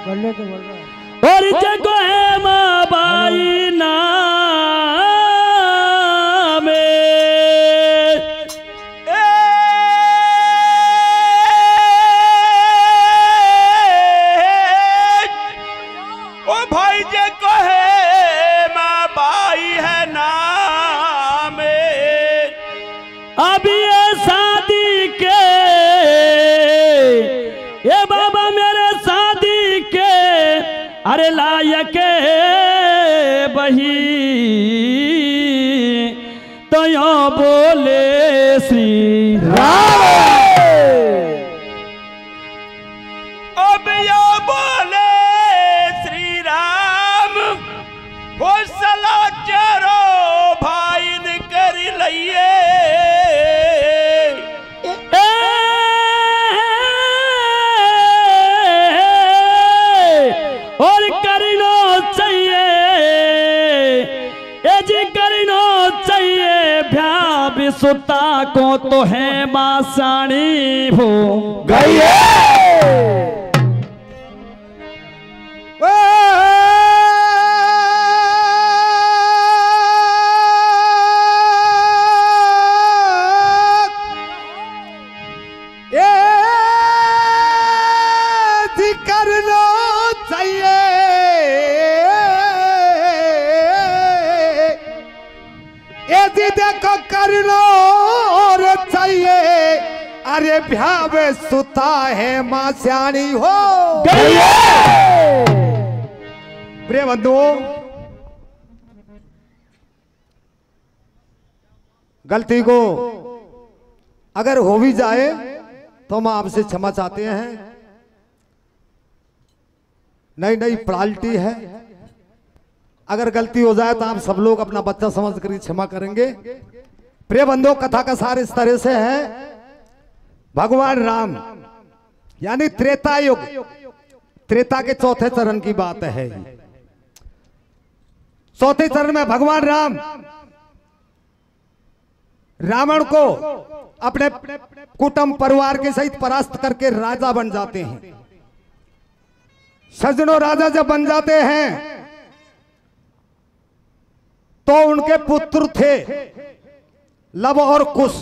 बोले तो बोल रहा और जगो है माँ बाई नाम ओ भाई जगो है माँ बाई है नाम अभी ये शादी के ये बाबा मेरे शादी के अरे लायक बही तो यो बोले श्री राम अब यो बोले श्री राम हो सला चारो भाई ने कर लिये और करनो चाहिए ए जी करनो चाहिए भ्या विसुता को तो है मासाणी हो गई देखो करनो और चाहिए अरे भ्यावे सुता है मां सियाणी हो गई। प्रिय बंधुओं, गलती को अगर हो भी जाए तो हम आपसे क्षमा चाहते हैं। नई नई पड़ाल्टी है, अगर गलती हो जाए तो आप सब लोग अपना बच्चा समझ कर क्षमा करेंगे। प्रिय बंधुओं, कथा का सार इस तरह से है। भगवान राम यानी त्रेता युग, त्रेता के चौथे चरण की बात है। चौथे चरण में भगवान राम रावण को अपने कुटुंब परिवार के सहित परास्त करके राजा बन जाते हैं। सज्जनों, राजा जब बन जाते हैं तो उनके पुत्र थे लव और कुश।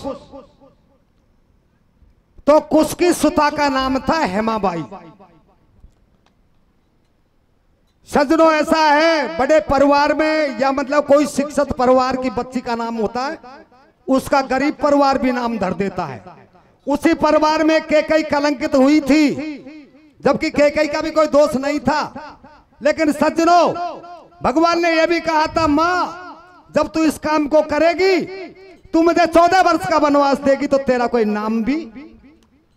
तो कुश की सुता का नाम था हेमाबाई। सज्जनों, ऐसा है बड़े परिवार में या मतलब कोई शिक्षित परिवार की बच्ची का नाम होता है, उसका गरीब परिवार भी नाम धर देता है। उसी परिवार में कैकेयी कलंकित हुई थी, जबकि कैकेयी का भी कोई दोष नहीं था। लेकिन सज्जनों, भगवान ने यह भी कहा था, मां जब तू इस काम को करेगी, तू मुझे 14 वर्ष का वनवास देगी तो तेरा कोई नाम भी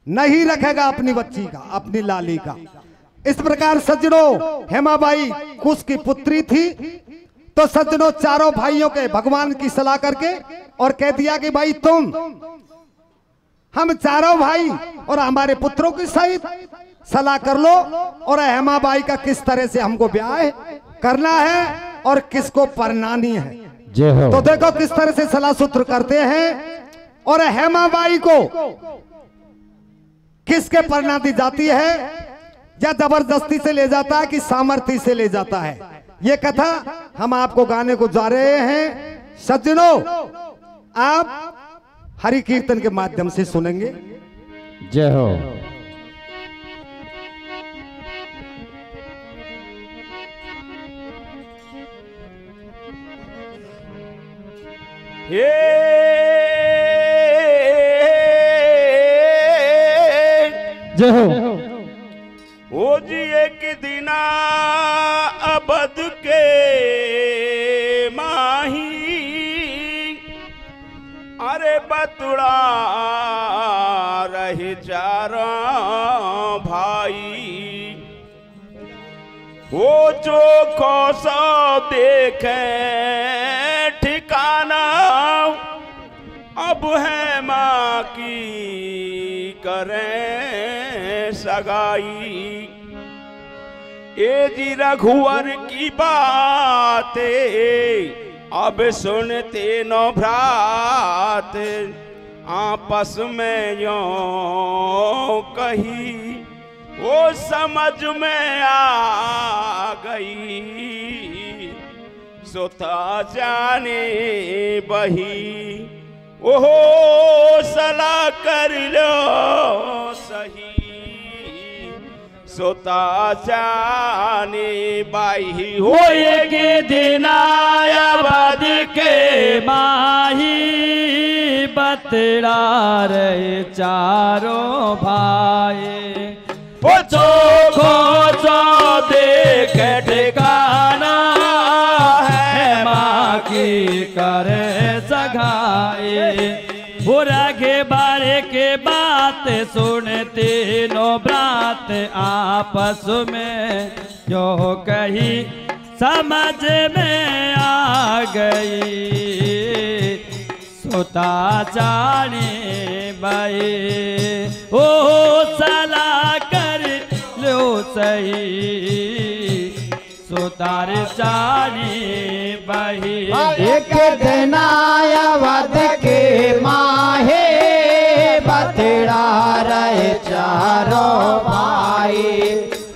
नहीं रखेगा अपनी बच्ची का, अपनी लाली का। इस प्रकार सज्जनों, हेमाबाई कुश की पुत्री थी। तो सज्जनों, चारों भाइयों के भगवान की सलाह करके और कह दिया कि भाई तुम हम चारों भाई और हमारे पुत्रों की सहित सलाह कर लो और हेमाबाई का किस तरह से हमको ब्याह करना है और किसको परनानी है। तो देखो किस तरह से सलाह सूत्र करते हैं। और हेमाबाई को किसके परना दी जाती है, या जबरदस्ती से ले जाता है कि सामर्थ्य से ले जाता है, ये कथा हम आपको गाने को जा रहे हैं। सज्जनों, आप हरि कीर्तन के माध्यम से सुनेंगे। जय हो। हे जय हो। ओ जी एक दिना अबद के माही अरे बतुड़ा रही चारों भाई वो जो खोसा देखे ठिकाना अब है माँ की करें सगाई। ए जी रघुवर की बातें अब सुनते नो भ्रात आपस में यो कही वो समझ में आ गई सोता जाने बही ओहो सलाह कर लो सही सोता जाने बाही हो के दिन आया बाद के माही बतला रहे चारों भाई वो चोखो चो देख ठिकाना है माँ की करे सगाई बुरा के बारे के बात सुन तीनों ब्रात आपस में जो कही समझ में आ गई सोता जाने भाई ओ सलाह कर लो सही सोतार जाने भाई एक दिन आया वध के माहे बतड़ा रहे चारों भाई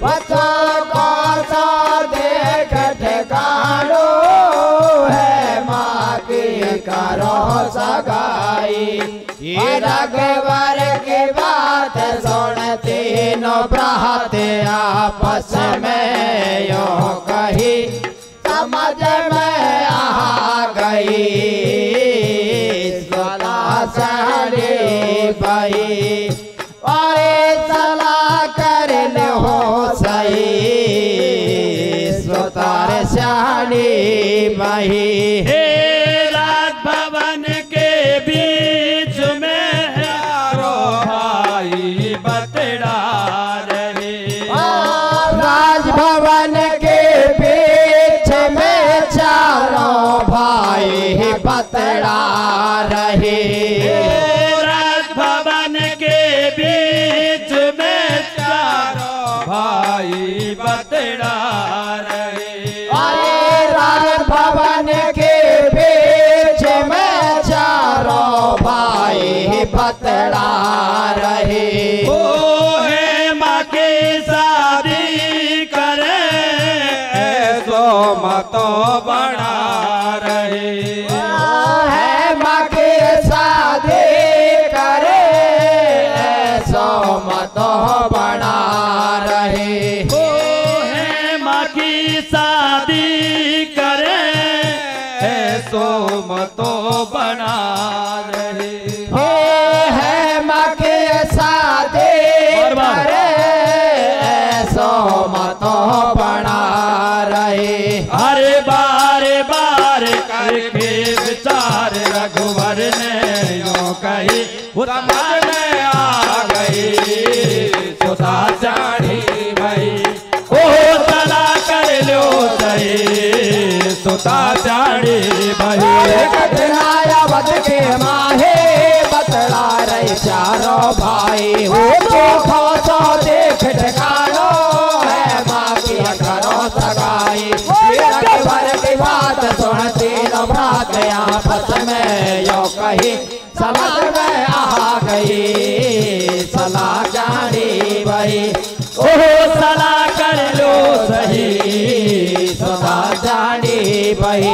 बच्चा का देख ठिकानो है माँ की करो सगाई रघुवर की बात सुन तीनों ब्रात आपस में यो कही समझ में आ गई सलाह सारी भाई और सलाह कर लो सही सोतार सारी भाई राजभवन के बीच में भाई बतड़ा रहे राजभवन के बीच में चारों भाई बतड़ा रहे राजभवन के बीच में चारों भाई बतड़ा रहे राजभवन के बीच में चारों भाई बतड़ा रहे ओ है माँ की शादी करे ऐसो मतो बना रहे है माँ की शादी करे ऐसो मतो बना रहे ओ है माँ की शादी करे ऐसो मतो बना रहे है माँ की शादी करे ऐसो मतो बना रहे अरे बारे बारे करके विचार रघुवर ने यूं कही समझ में आ गई सोता जानी भाई ओ सला कर लो सही सोता जानी भाई आया बद के माहे बतला रहे चारों भाई हो चोखो सो देख ठिकानो है माँ की करो सगाई रघुवर की बात सुन तीनों ब्रात आपस में यो कही समझ में आ गई सलाह जानी भाई ओ सला कर लो सही सदा जानी भाई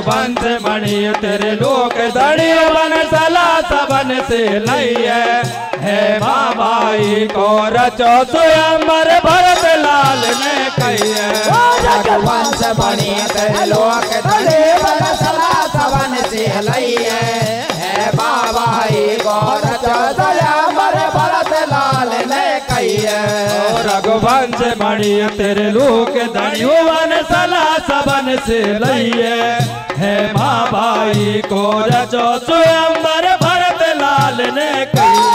बंस मणि तेरे लोक दड़ी बन सला सबन से लई है बाबाई को रचो स्वयंवर भरत लाल ने कही वंश बनी तेरे लोक दड़ी बन सला सबन से लई है बाबाई को रचो स्वयंवर भरत लाल ने कही रघुवंश मणि तेरे लोक दड़ियो बन सला सबन से लई है माँ बाई को रचो स्वयंवर भरत लाल ने कही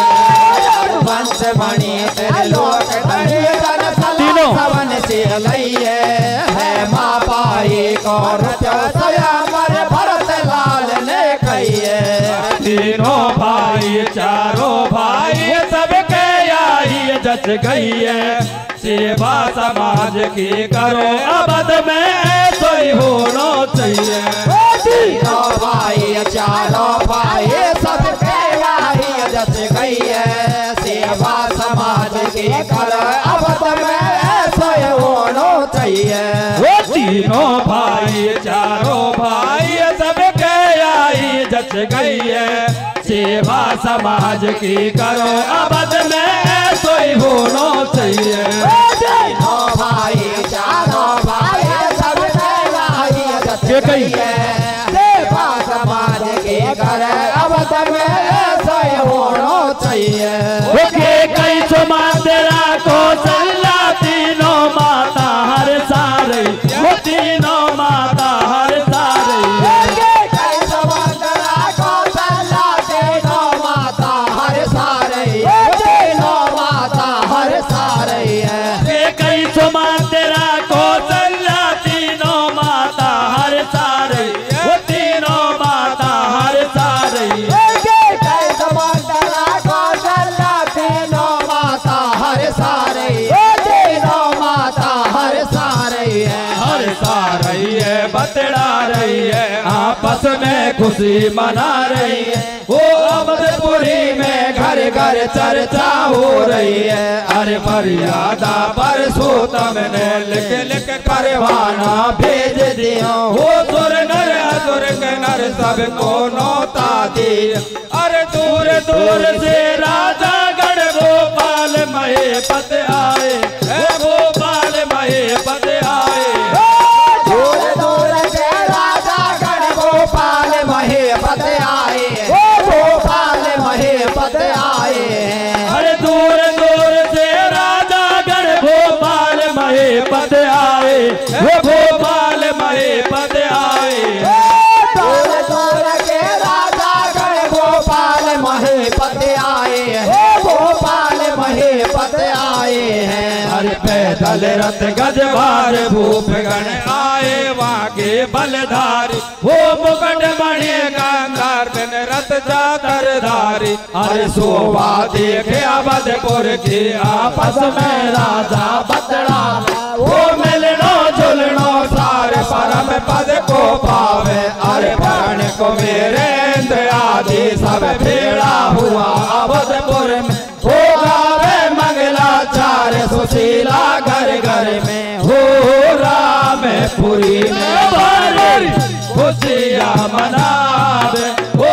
वंश बनी तेरे लोक दड़ी बन सला सबन से लई है माँ बाई को रचो स्वयंवर भरत लाल ने कही तीनों भाई चारों भाई सबके आई जच गई है सेवा समाज की करो अबद में ऐसो ही होना चाहिए तीनों भाई चारों भाई सबके भाई जच गई है सेवा समाज की करो अवध में सोए होना चाहिए। वो तीनों भाई चारों भाई सबके आई जच गई है, सेवा समाज की करो अवध में सोई होना चाहिए। तीनों भाई चारों भाई सबके आई जच गई है, सेवा समाज की करे अवध में सोए होना चाहिए। कई सुमा तेरा कौशल्या तीनों माता हर सारे, वो तीनों माता हर सारे। कई सुमा तेरा कौशल्या तीनों माता हर सारे, तीनों माता हर सारे है। कई सुमा तेरा कौशल्या तीनों माता हर सारे, वो तीनों माता हर सारे। कई सुमा तेरा कौशल्या तीनों माता हर सारे, तीनों माता हर सारे है। हर सा रही है बतला रही है, आपस में खुशी मना रही है। वो अवधपुरी में घर घर चर्चा हो रही है। अरे मर्यादा परसोत्तम ने लिख लिख करवाना भेज दिया, वो सुर नर असुर नर सबको नौता दी। अरे दूर दूर से राजा गढ़ गोपाल महेपत आए, गोपाल महेपत आए। दूर दूर से राजा गढ़ गोपाल महेपत आए, गोपाल महेपत आए। अरे दूर दूर से राजा गढ़ गोपाल महेपत आए, गोपाल महेपत आए। दूर दूर के राजा गढ़ गोपाल महेपत आए, गोपाल महेपत आए हैं। अरे पैदल रथ गजवार भूप गण आए, वहाँ के बलधारी वो मुकुट मणि गांधार बिन रथ चादर धारी। अरे शोभा देखे अवधपुर की आपस में राजा बतला, वो मिलनो झुलनो सारे परम पद को पावे। अरे प्राण को वीरेंद्र आदि सब भेड़ा हुआ अवधपुर में, हो गावे मंगलाचार्य सुशीला घर घर में। हो रामपुरी में भारी खुशियाँ मनावे, हो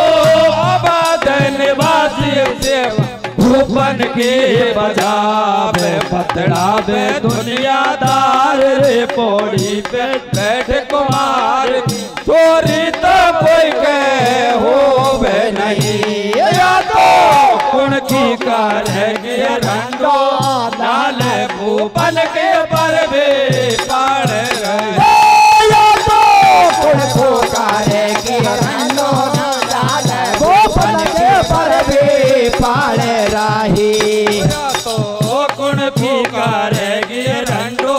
अवध निवासी सेवा भूपन के बजावे। बतलावे दुनियादार रे पौड़ी पे बैठ कुमार, चोरी तो कोई के होवे नहीं। या तो गुण की करेगी रंडो, लाल भूपन के पर भी पाड़ रहे। या तो गुण को करेगी रंडो, लाल भूपन के पर भी पाड़ रही। तो गुण की करेगी रंडो,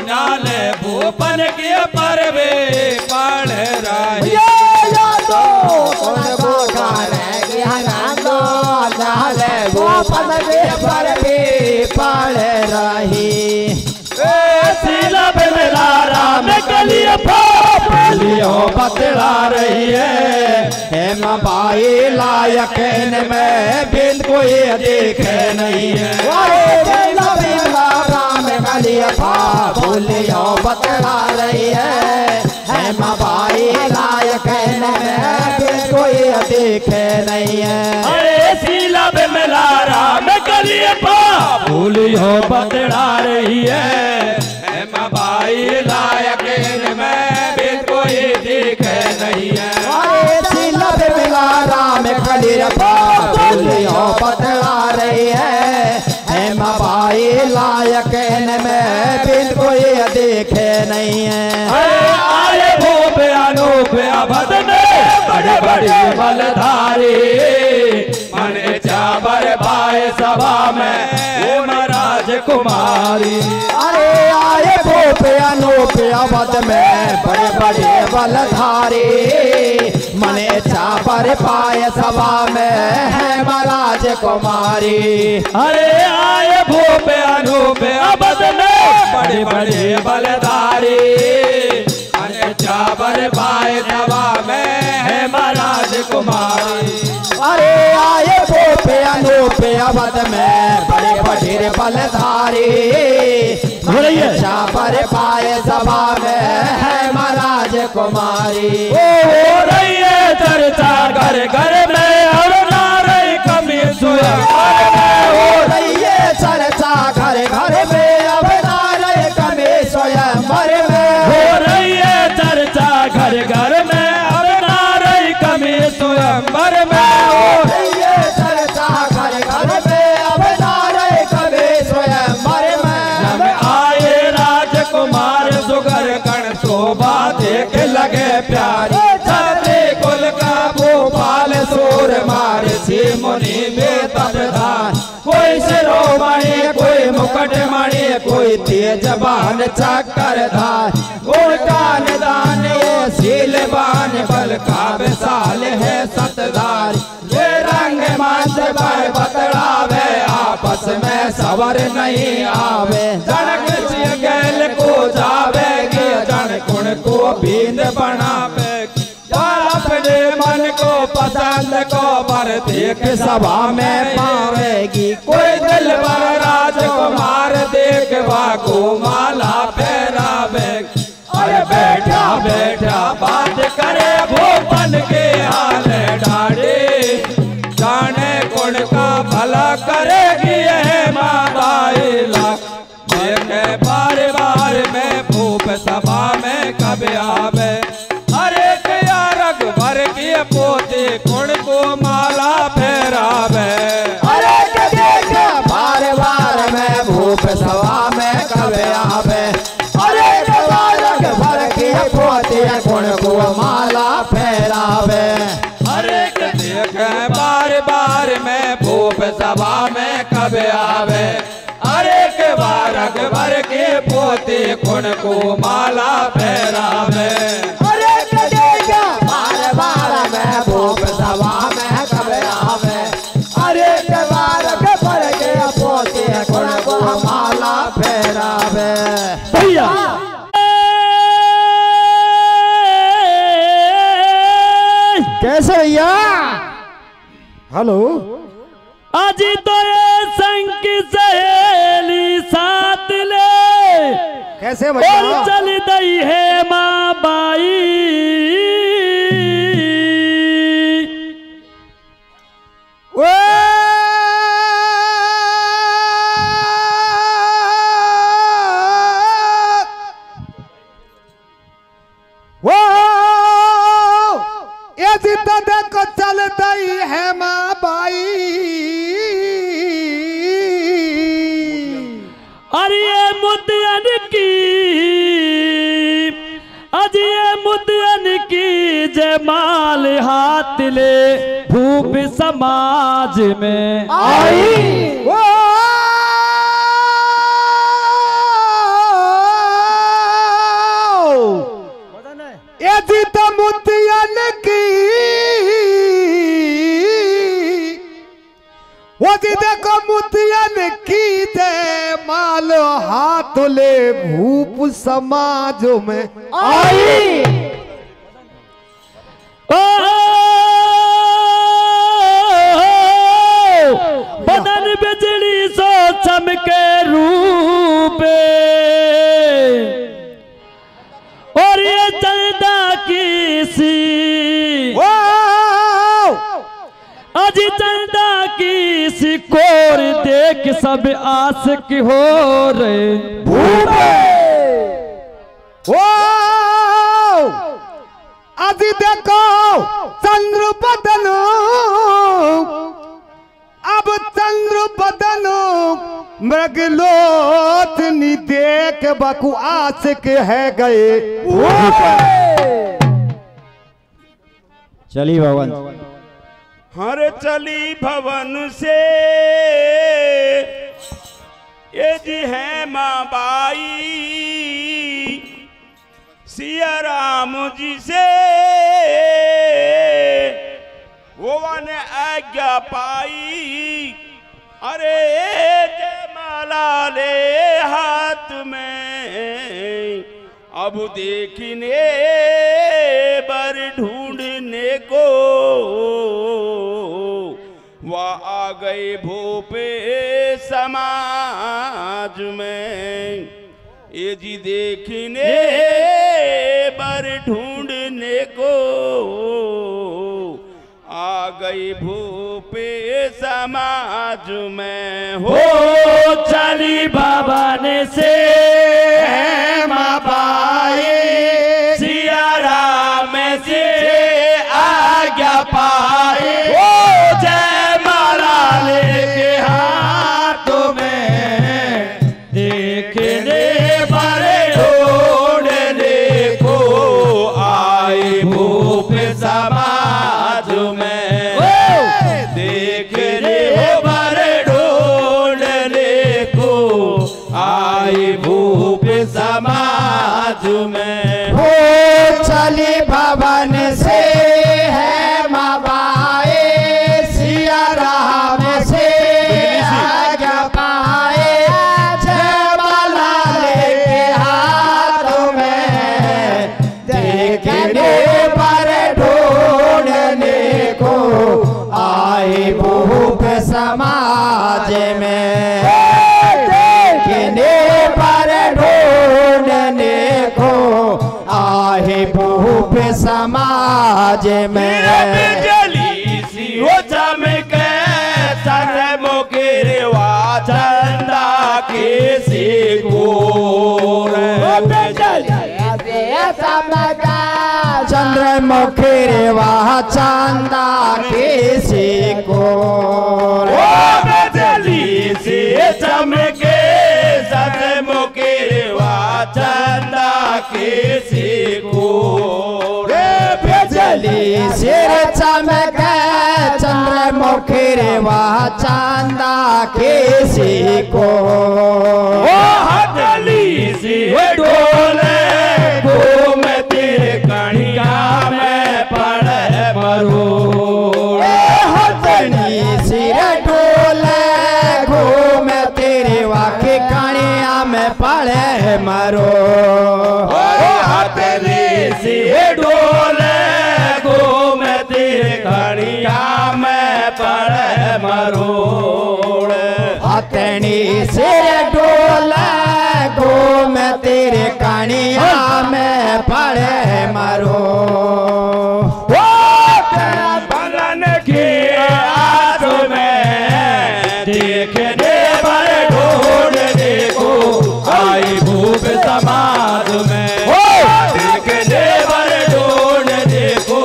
लाल भूपन के पर भी पाड़ रही। या तो गुण को करेगी रंडो, लाल भूपन के पर भी पाड़ रही। शीला बेला राम कलिया लियो बतला रही है। हेम बाई लायक में बिन कोई देखे नहीं है। राम कलिया बोलियो बतला रही है। हेम बाई लायक में बिन कोई देखे नहीं है। अरे शीला बेला राम कलिया बोलियो बतला रही है। भाई लायक में भी कोई दिखे नहीं है। मिला राम कलिया बोलियो बतला रही है। हेम बाई लायक में बिन कोई देखे नहीं है। आए भूप अनूप अवध में बड़े बड़े बलधारी, मन चावर पाए सभा में महाराज कुमारी। अरे आए भूप अनूप अवध में बड़े बड़े बलधारी, मने चापर पाए सभा में है महाराज कुमारी। अरे आए भूप अनूप अवध में बड़े बड़े बलधारी, मने चावर पाए सभा में है महाराज कुमारी। अरे आए भूप अनूप अवध में बड़े बड़े सिर बलधारी पर पाए सभा में है महाराज कुमारी। हो रही है चर्चा घर घर में और नारे कमी स्वयं हो रही है चर्चा घर घर में अब नारे कमी स्वयंवर में। हो रही है चर्चा घर घर में अब नारे कमी स्वयंवर में। हो रही है चर्चा घर घर में अब नारे कमी स्वयंवर में। आए राजकुमार सुगर गण शोभा देख लगे प्यारी छाते कुल का भोपाल सूर मारे सी मुनि में तबदार। कोई शिरोमणि कोई मुकुटमणि कोई तेजबान चक्रधार। उनका निदान ये शीलवान बल का विशाल है सतधार। ये रंग मंच पर बतलावे आपस में सवर नहीं आवे। जनक गैल को जावेगी जन गुण को बींद बनावे। अपने मन को पसंद को पर देख सभा में पावेगी। कोई दिल पर राजकुमार देखवा को माला पहरावे। अरे बैठा बैठा बात करे भोपन के हाल डाड़े। जाने गुण का भला करेगी है माँ बाइला। देखे बार बार में भूप सभा में कब आवे। अरे क्या रघुवर की पोते गुण को माला फेरावे। अरे देखे बार बार में भूप सभा में कब आवे। अरे रघुवर की पोते गुण को माला फेरावे। अरे देखे बार बार में भूप सभा में कब आवे। अरे के बार रघुवर के पोते गुण को माला फेरावे। अरे देखे बार बार में भूप सभा में कब आवे। अरे बार रघुवर के पोते गुण को माला फेरावे। भैया कैसे भैया? हेलो आज तो ये संग की सहेली साथ ले कैसे और भैया? चल दई है माँ बाई। ये जितना देखो चल दई है माँ बाई। अरे ये मुद्दन की अज ये मुद्दन की जमाल हाथ ले भूप समाज में आई। ये जीत मुद्दन की वो जी देखो मुद्दन की दे माल हाथ ले भूप समाज में आई। ओ बदन बिजली सो चमके रूपे। और ये चलदा की सी अज चलदा की सी कोर देख सब आशिक हो रहे। आज देखो चंद्र बदनो अब चंद्र बदनो मृगलोथ नी देख बकु आशिक है गए। चली भवन हर चली भवन से ये जी है माँ बाई। सिया राम जी से वो ने आज्ञा पाई। अरे जयमाला ले हाथ में अब देखने बर ढूंढने को वह आ गए भोपे सा समाज में, ये जी देखने बर ढूंढने को आ गई भूपे समाज में। हो चली भवन से माँ बाई, सिया राम से आज्ञा पाए। ओ जय माला लेके हाथों में, देखने बड़े ढूंढने को आए भूप समाज में। देखने बड़े ढूंढने को आए भूप समाज में। हो चली भवन से है माँ बाई, सिया राम से आज्ञा पाए। जय माला लेके हाथों में, देखने पर ढूंढने को आए भूप समाज में। देखने पर ढूंढने को आए भूप समाज में। बिजली सी हो चमके सर मुकेरवा, चंदा के से गोर। चंद्रमुखी रेवा चंदा किसी को। बिजली सी चमके सर मुकेरवा, चंदा के से गोर। बिजली सिर चमके चंद्रमुखी रेवा चंदा किसी को। हथली सी डोले घूम तेरे कणिया में पड़े मरो। हथनी सिर डोले घूम तेरे वाके कणिया में पड़े मरो। हथली सी डोले घूम तेरे कणिया में पड़े मरो। हथनी सिर डोले घूम तेरे कणिया में पड़े मरो। बलन के आस में, देखने पर ढूंढने को आई भूप समाज में। देखने पर ढूंढने को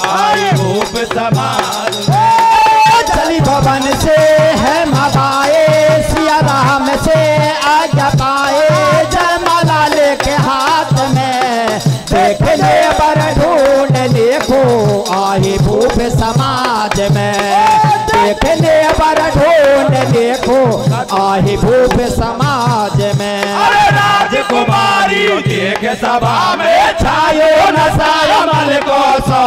आई भूप समाज में। चली भवन से है माँ बाई, सिया राम से आज्ञा पाए। जय माला लेके हाथ में, देखने पर ढूंढने को आए भूप समाज में। देखने पर ढूंढने को आए भूप समाज में। राजकुमारी देख सभा में छायो नसाया मल को सो।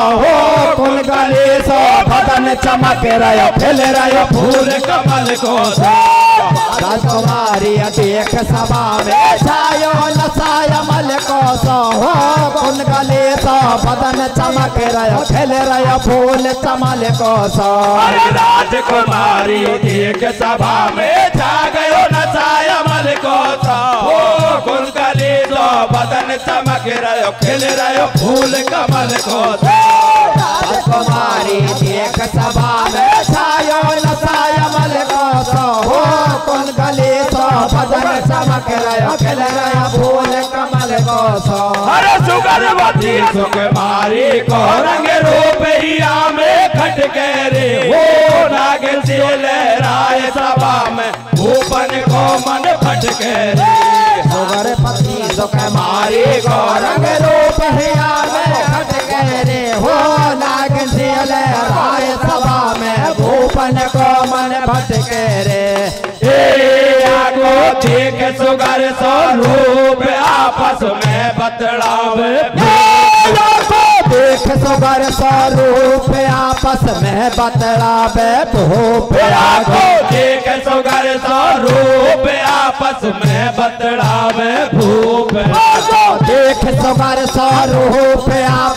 कुल गले सो बदन चमक रहा फैल रहा फूल कमल को सो। राजकुमारी देख सभा में छायो नसाया मल को सो। कुल गले सो बदन चमक रहा फैल रहा फूल कमल को सो। राजकुमारी देख सभा में छा गयो नसाया मल को सो। कुल गले सो बदन चमक रहो खिल रहो फूल कमल को सो। राजकुमारी देख सभा में छायो नसाया मल को सो। कुल गले सो बदन चमक रहा खिल रहा फूल कमल को सो। अरे सुगरवती सुकुमारी को रंग रूप हिया में खटके रे। वो नागिन से लहराए सभा में, भूपन को मन फटके रे। सुगरपति सुकुमारी को रंग रूप हिया में खटके रे। हो नागिन से लहराए सभा में, भूपन को मन भटके रे। आगो देख सुगर स्वरूप आपस में बतलावे। देख सुगर स्वरूप आपस में बतलावे भूप। आगो देख सुगर स्वरूप आपस में बतलावे भूप। देख सुगर स्वरूप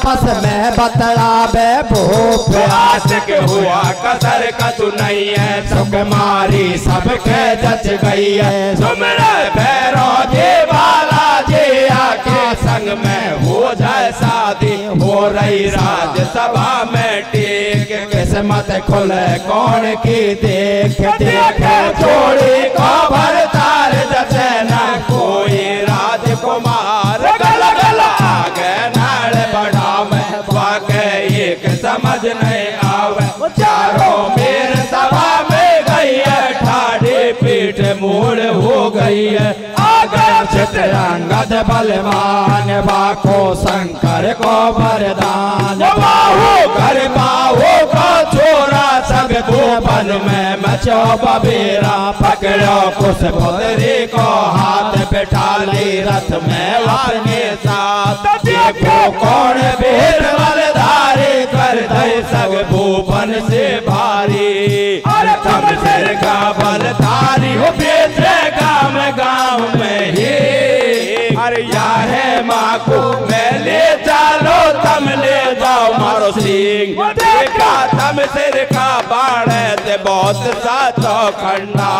आपस में बतलावे भूप। आशिक हुआ कसर कछु नहीं है, सुख मारी सबके जच गई है। सुमरे भैरो जी बाला जी आके संग में हो जाए शादी, हो रही राज्यसभा में टेक। किस्मत खुले कौन की देख देख, छोड़ी को भरतार जैसे न कोई राजकुमार। गला गला आगे नाल बढ़ा में वाकई एक समझ नहीं आवे। चारों मेर सभा में गई है, ठाड़ी पीठ मोड़ हो गई है। आगे चित्रांगद बलवान, बाको शंकर को वरदान। बाहु कर बाहु को छोरा सब भूपन में मचो बबेरा। पकड़ो कुछ पुतरी को हाथ बैठा ली रथ में अपने साथ। देखो कौन वीर बलधारी, कर दे सब भूपन से भारी। अरे तुम सिर का बलधारी हो, बेचे गाँव गाँव में ही। अरे या है माँ को मैं ले चलो, तुम ले जाओ मारो सिंह। देखा तम सिर का बाण ते बहुत सा चौखंडा।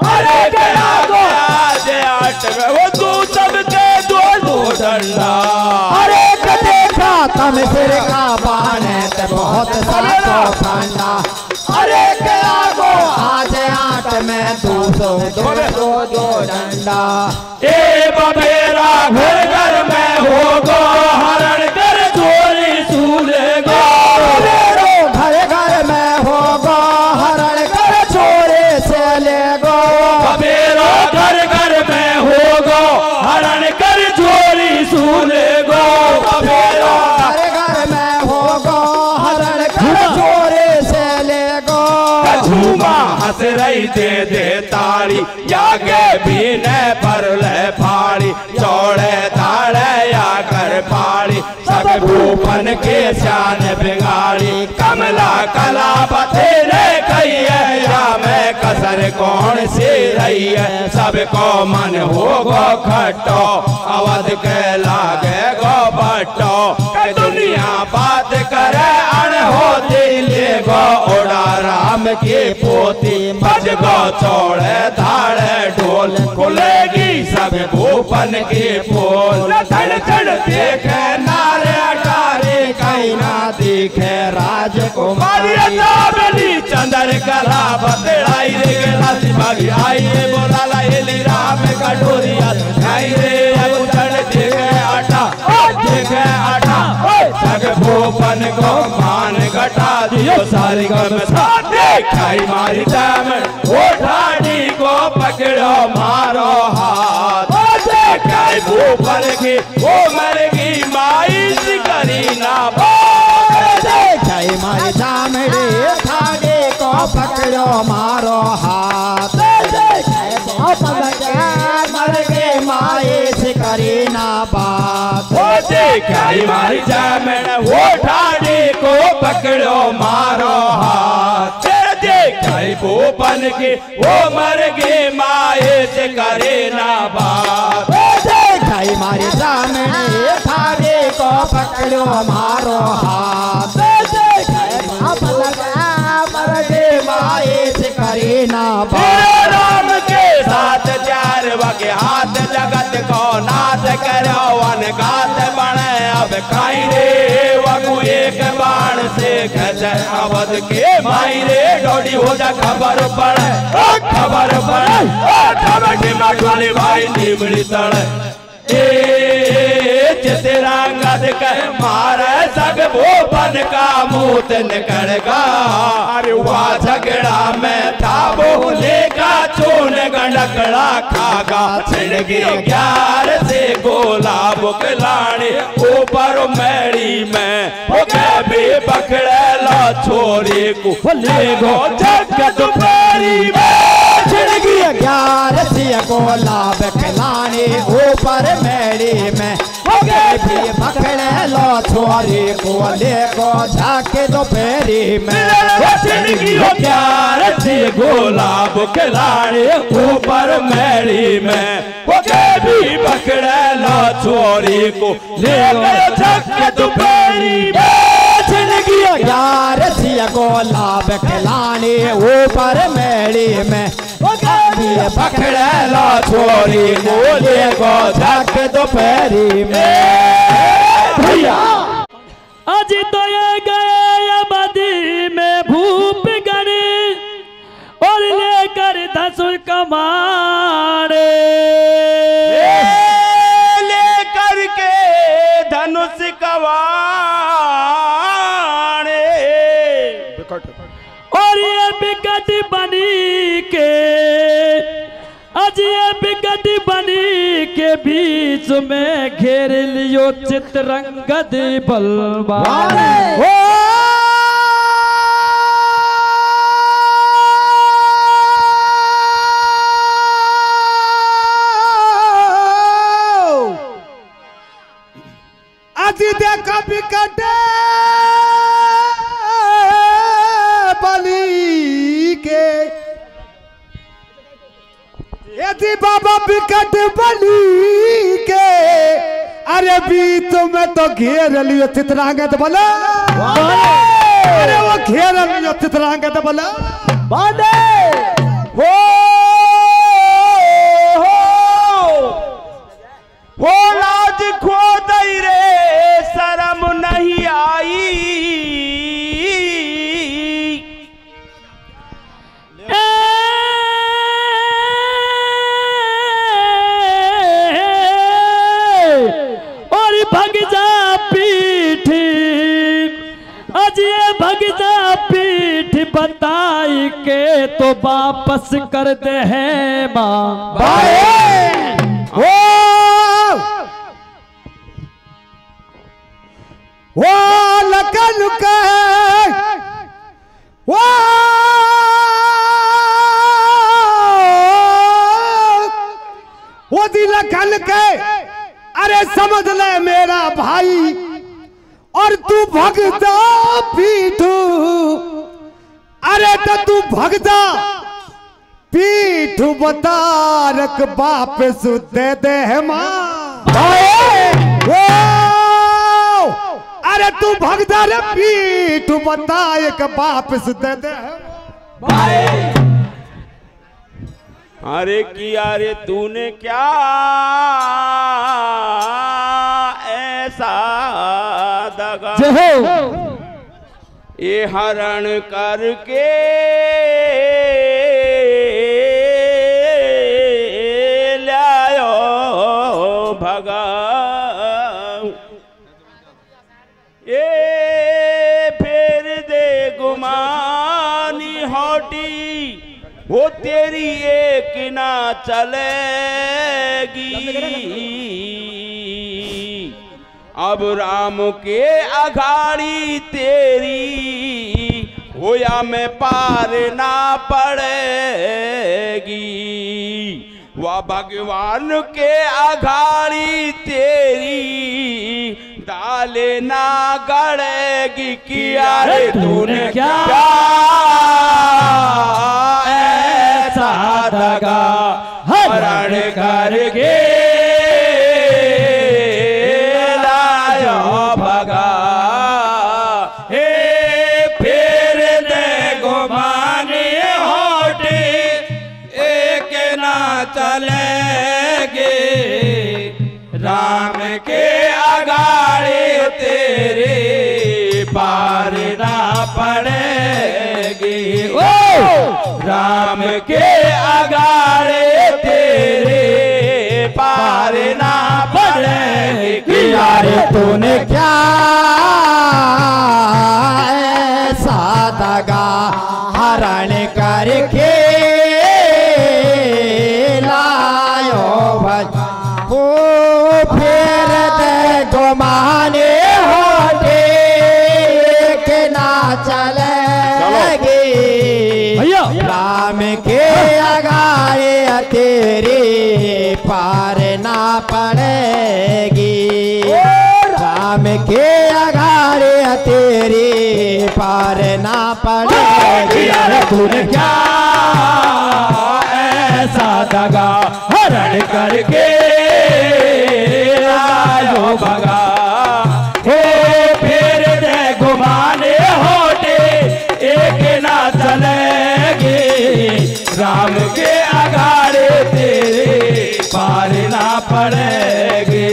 अरे गया आज 8 में वो तू सबके दो डंडा। अरे देखा तम सिर का बाण ते बहुत सा चौखंडा। अरे गया गो आज 8 में 200 डंडा। ए बबेरा घर घर में हो गो, हरण कर चोरी सूले गो। घर घर में हो गो, हरण कर चोरी से ले गो। बबेरा घर घर में हो गो, हरण कर चोरी सूले गो। बबेरा घर घर में हो गो, हरण कर चोरी से ले गो। झूमा हंस रही दे ताड़ी, यागे भी न पर ले फाड़ी। चौड़े ताड़े या कर फाड़ी, सब भूपन के शान बिगाड़ी। कमला कला बतेरे कही है, या मैं कसर कौन सी रही है। सबको मन हो गो खट्टो, अवध के लागे गो बट्टो। दुनिया बात करे अण होती, ले गो उड़ा राम की पोती। बज गो चौड़े धाड़े ढोल, खुलेगी सब भूपन की पोल। धड़ धड़ देखे नारे अटारे, कहीं ना दिखे राजकुमारी। चंद्र कला बतड़ाई रे गेला सिपाही आई रे, बोला लाइली राम कटोरिया खाई रे। उछड़ देखे आटा देखे आटा, सग भूपन को मान घटा दियो। सारी गम खाई मारी दामन, वो ठाड़ी को पकड़ो मारो हाथ। देखाई भूपन की वो मरगी माई करी ना बात। देखाई मारी दामड़ी, ठाड़ी को पकड़ो मारो हाथ। मर के माए से करे ना बात। वो देखाई मारी जामन, वो ठाड़ी को पकड़ो मारो हाथ। देखाई भूपन की वो मर गई माए से करे ना बात। देखाई मारी दामड़ी, ठाड़ी को पकड़ो मारो हाथ। मर के माए से करे ना बात। राम के साथ 4 वगे हाथ, जगत को नाथ करो अनगात बने। अब खाई रे वगु एक बाण से खच, अवध के माई रे डोडी हो जा। खबर पड़े खबर पड़े, ठमके मटवाली भाई निमड़ी तड़े। चित्रांगद कह मारे सग भूपन का मूत निकलगा। अरे वहाँ झगड़ा में था बोले का चून गंडकड़ा खागा। छिड़गी 11 से गोला बुकलानी, ऊपर मेड़ी में भी पकड़े लो छोरी को। ले गो जगत पैरी में, छिड़गी 11 से गोला बुकलानी, ऊपर मेड़ी में भी पकड़े लो छोरी। छोरी को देखो झाके दोपहरी में जिंदगी हो प्यार थी गुलाब के लाड़े ऊपर मैरी में वो के भी पकड़े लो छोरी को ले गए झक्के दोपहरी में जिंदगी हो प्यार थी गुलाब के लाड़े ऊपर मैरी में पकड़े लो छोरी को ले गो झक्के दोपहरी में भैया आज तो ये गए बदी में भूप गणी और लेकर धसुर कमारे लेकर के धनुष कवाड़े और ये बिकट बनी के आज ये बिकट बनी के बीच में घेर लियो चित्रंगद बलवान आज देखो बिकट बली के यदि बाबा बिकट बली के अरे बीच में तो घेर लियो चित्रांगद बोला अरे वो घेर लियो चित्रांगद बोला हो लाज खो दई रे शर्म नहीं आई और भग जा पीठ आज ये भग जा पीठ बताई के तो वापस कर दे है माँ वो लका लुका वो दिल खल के अरे समझ ले मेरा भाई और तू भगदा पीठू अरे तो तू भगदा पीठू बतारक वापस दे दे माँ अरे तू भगदा रे पीठू बता एक वापस दे दे अरे किया रे तूने क्या ऐसा दगा ये हरण करके लायो भगा ये फेर दे गुमानी होटी वो तेरी एक ना चलेगी अब राम के अघाड़ी तेरी होया में पार ना पड़ेगी वह भगवान के अघाड़ी तेरी डाले ना गड़ेगी किया रे तूने क्या ऐसा दगा हरण करके लायो भगा हे फिर दे गुमानी होटी एक ना चलेगी राम के अगाड़ी तेरे पार ना पड़ेगी ओ राम के अगाड़े तेरे पार ना पड़ेगी यार तूने क्या ऐसा दगा हरण करके लायो भज वो फिर दे गुमाने होते के ना चलेगी राम के अगाड़े तेरे पार ना पड़ेगी राम के अगाड़े तेरे पार ना पड़ेगी। तूने क्या ऐसा दगा हरण करके आयो भगा, हो फिर दे घुमाने होटे एक ना चलेगी। राम के अगाड़े तेरे पार ना पड़ेगी।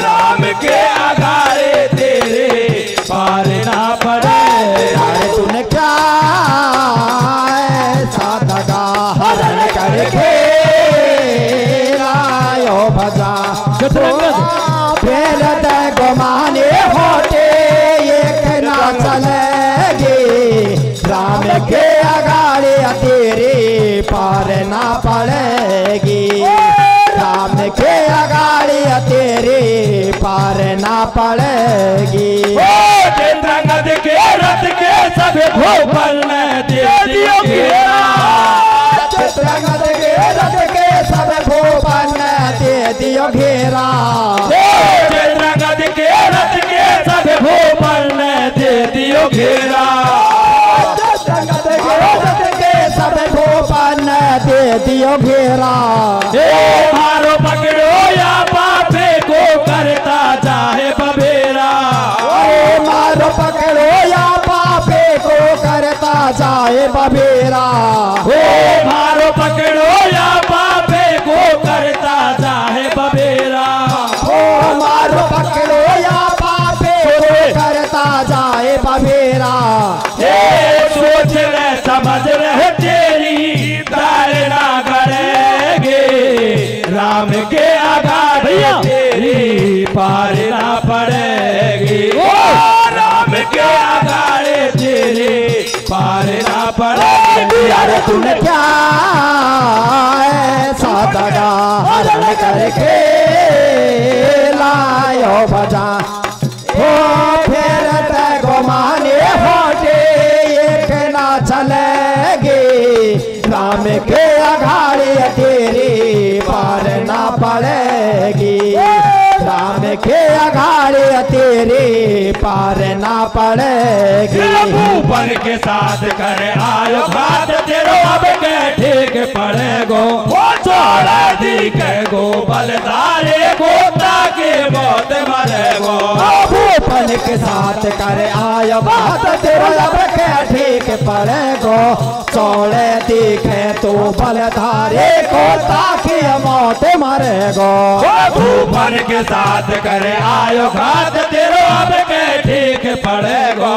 राम के अगाड़े तेरे पार ना पड़ेगी। अरे तूने क्या ऐसा दगा हरण करके लायो भजा, फिर दे घुमाने होटे एक ना चलेगी। राम के अगाड़े तेरे पार ना पड़ेगी। राम के अगाड़े तेरे पार ना पड़ेगी। चित्रंगद के रथ के सब भोपल में दे दियो घेरा। चित्रंगद के रथ के सब भोपल में दे दियो घेरा। चित्रंगद के रथ के सब भोपल में दे दियो घेरा। चित्रंगद के रथ के सब भोपल में दे दियो घेरा। मारो पकड़ो या बापे को करता चाहे बबेरा। मारो पकड़ो या पापे को करता जाए बबेरा। मारो पकड़ो या बापे को करता चाहे बबेरा। मारो पकड़ो या पापे को करता जाए बबेरा। सोच रहे समझ रहे तेरी धारणा करेंगे। राम के आगाड़े तेरी पार ना पड़ेगी। राम के आगाड़े तेरे पार ना पड़ेगी। अरे तूने क्या ऐसा दगा हरण करके लायो भजा, हो फिर ते घुमाने होटे एक ना चलेगी। राम के अगाड़े तेरे पार ना पड़ेगी। राम के अगाड़े तेरे पार ना पड़ेगी। भूपन के साथ करे आयो घात तेरो अब के ठीक पड़ेगो। छोड़ा दिखे गो बलदारे गो ताके मौत मरेगो। भूपन के साथ करे आयो बात तेरो अब के ठीक पड़ेगो। चौड़े दिखे तो बलधारे को ताकि मौत मरेगो। भूपन के साथ करे आयो घात तेरो अब के ठीक पड़ेगो।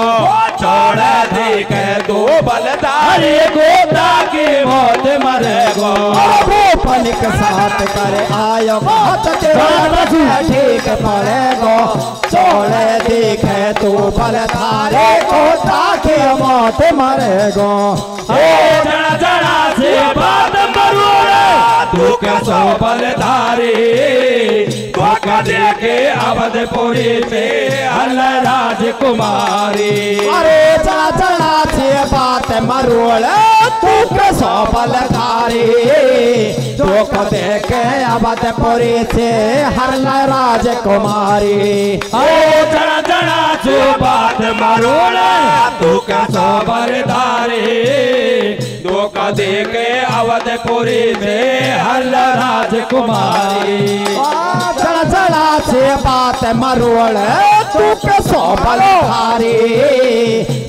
छोड़ा दिखे दो बलदारे गो ताके मौत मरेगो। भूपन के साथ करे आयो बात तेरो अब के ठीक पड़ेगो। चौड़े दिखे तो बलधारे को ताकि मौत मरेगो। जड़ा जड़ा से बात मरोड़ा तू कैसो बलधारी। धोखा देके अवधपुरी पे हल राजकुमारी। अरे जड़ा जड़ा से बात मरोड़ तू कैसो बलधारी। धोखा देके अवधपुरी से हल राजकुमारी। अरे जड़ा जड़ा से बात मरोड़ा तू कैसो बलधारी। धोखा देके अवधपुरी में हल राजकुमारी। जड़ा जड़ा से बात मरोड़ तू कैसो बलधारी।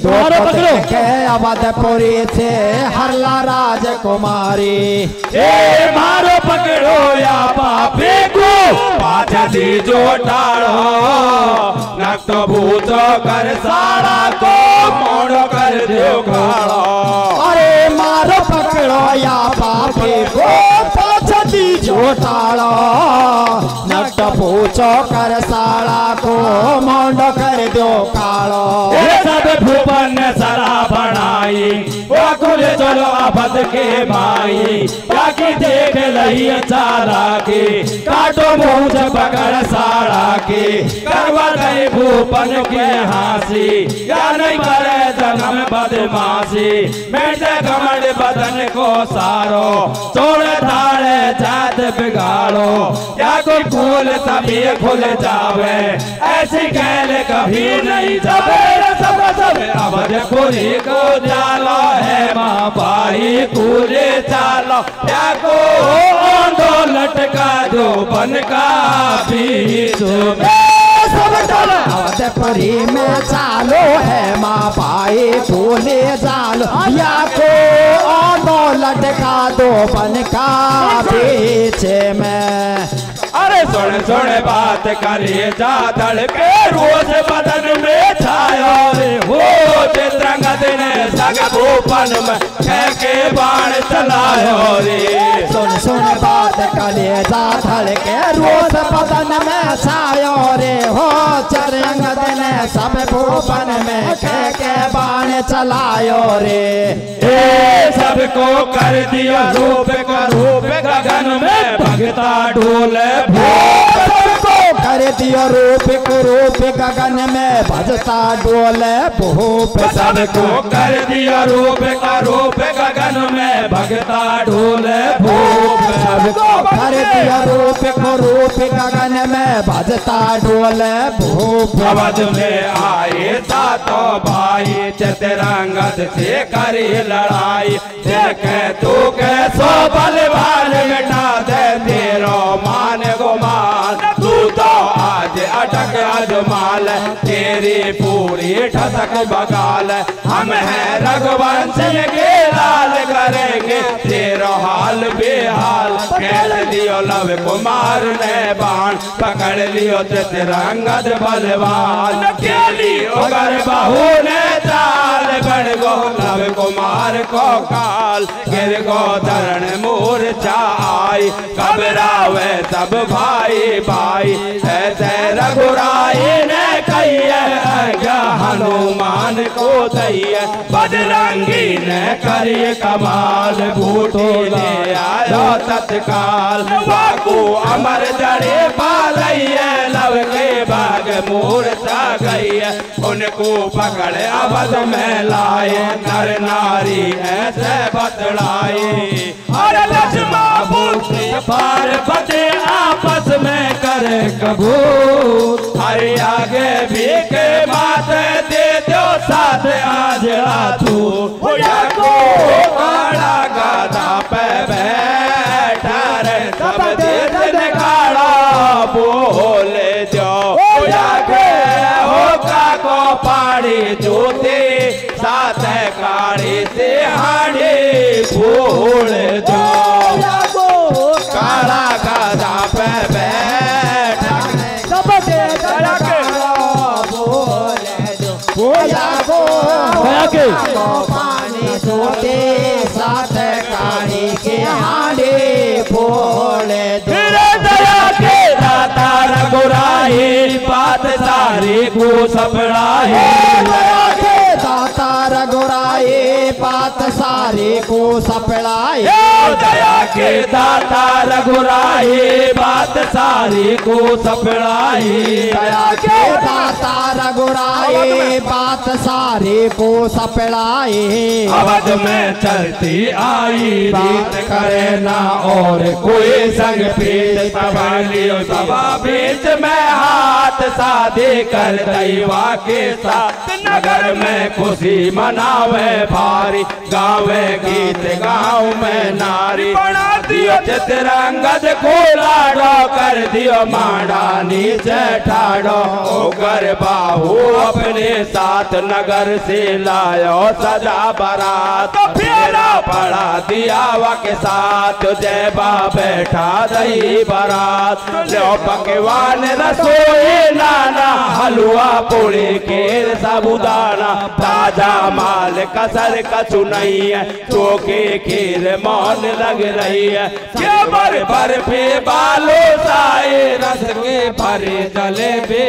धोखा देके अवधपुरी से हल्ला राजकुमारी। ए मारो पकड़ो या पापे को पाछा दी जो टाड़ो। नक्त भूतो कर साड़ा को मोड़ो कर दो खाड़ो। अरे मारो पकड़ो या पापे को पाछती जोटाड़ो। नट पूछो कर साड़ा को मोंडो कर दो काड़ो। ये सब भूपन ने सरा बनाई। ओ व्याकुल चलो अबद के माई ताकि देख लही चाला के काटो मूछ पकड़ साड़ा के करवा दे भूपन के हासी या नहीं करे जन्म बदमाशी मेरे घमंड बदन को सारो तोड़ धाड़े जात बिगाड़ो या कोई फूल सभी खुल जावे ऐसी गैल कभी नहीं जावे सब सब अवधपुरी को जालो है माँ बाई कूले चालो या को लटका दो बन का बीच में सब चलो अवधपुरी में चालो है माँ बाई कूले चालो या को लटका दो बन का बीच में। अरे सुन सुन बात करे जा धड़के रोज बदन में छाया रे हो चित्रंगद ने सग भूपन में के बाण चलायो रे सुन सुन बात करे जा धड़के रोज बदन में छायो रे हो चित्रंगद ने सब भूपन में के बाण चलायो रे सबको कर दिया रूप का रूप गगन में भगता डोले सबको कर दिया रूप को रूप गगन में भजता डोले भूप सबको कर दिया रूप का रूप गगन में भगता डोले भूप सबको कर दिया रूप को रूप गगन में भजता डोले भूप। अवध में आए सातों भाई चित्रंगद से करी लड़ाई देखे तू के सो बलवान मिटा दे तेरो मान गुमान तू तो आज अटक अजमाल तेरी पूरी ठसक बगाल हम हैं रघुवंश के लाल करेंगे तेरा हाल बेहाल कह लियो लव कुमार ने बाण पकड़ लियो चित्रंगद बलवान केली उगर बहू ने चाल बड़ गो लव कुमार को काल गिर गो धरण मूर्छा आई घबरावे सब भाई भाई ऐसे रघुराई ने कही हनुमान को दई बजरंगी ने करिए कमाल बूटी ले आयो तत्काल बाकू अमर जड़े पालैया लव के बाग मूर्छा गई उनको पकड़े अवध में लाए नर नारी ऐसे बतलाए और लक्ष्मण भूति पार बचे आपस में करे कबूल हर आगे भी के माथे दे दो साथ आज तू को काड़ा गाधा पे बैठा रे सब देश निकाला बोले जो होका को पाड़ी जोते साथ काड़ी से हाड़ी भूल जो काला गाधा पे बैठा सब देश को पानी जोते साथ काढ़ी के हांडे फोड़े दया के दाता रघुराई बात सारी को सपड़ाई दया के दाता रघुराई बात सारी को सपड़ाई दया के दाता रघुराई बात सारी को सपड़ाई दया के दाता रघुराई बात सारी को सपड़ाई अवध में चलती आई रीत करे ना और कोई संग पीत पवालियो सभा बीच में हाथ साधे कर दैवा के साथ नगर में खुशी मनावे भारी गावे गीत गाँव में नारी बना दियो चित्रंगद को लाडो कर दियो मांडा नीचे ठाड़ो ओकर बाहू अपने साथ नगर से लायो सजा बारात फेरा पड़ा दिया के साथ जयबा बैठा दही बारात लो पकवान रसोई नाना हलवा पूरी केर साबुदाना ताजा माल कसर कछु नहीं है चोखे खीर मौन लग रही है बर्फी बालो साए रस के भरे जले बे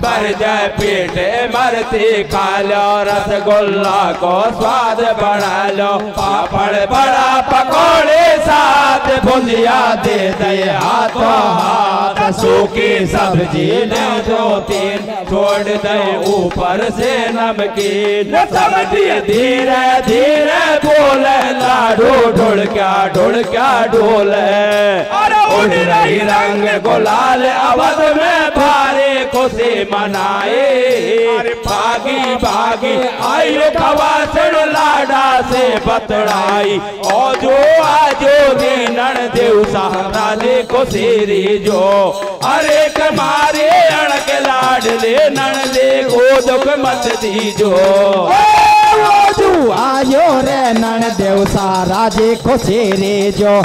भर जाए पेट मरती खा लो, रसगुल्ला को स्वाद बढ़ा लो, पापड़ बड़ा पकौड़े साथ भुजिया दे दे हाथों हाथ, सूखी सब्जी ने 2-3 छोड़ दे ऊपर से नमकीन, सब धीरे धीरे बोले लाडू ढोल क्या ढोल उड़ रही रंग गुलाल अवध में भारी खुशी मनाए, भागी भागी आई खवासण लाडा से बतड़ाई, और जो आजो दीनण देवसा राजे को सेरी जो, अरे कमारे अड़क लाडले नण दे को दुख मत दीजो, आयो रे नण देवसा राजे को सेरे जो,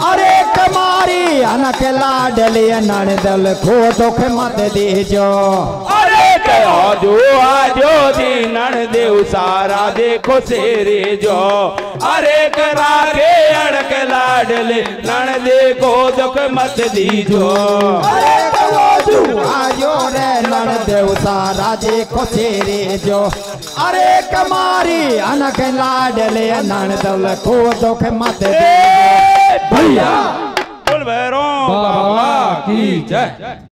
अरे कमारी अनक लाडले नण दल को दुख मत दीजो, अरे आजो दीनण देवसा राजे को सेरे जो, अरे करागे अड़क लाडले नण दे को दुख मत दीजो, आयो रे नण देवसा राजे को सेरे जो, अरे कमारी अनक लाडले नण दल को दुख मत दीजो। भैया बोल भैरव बाबा की जय।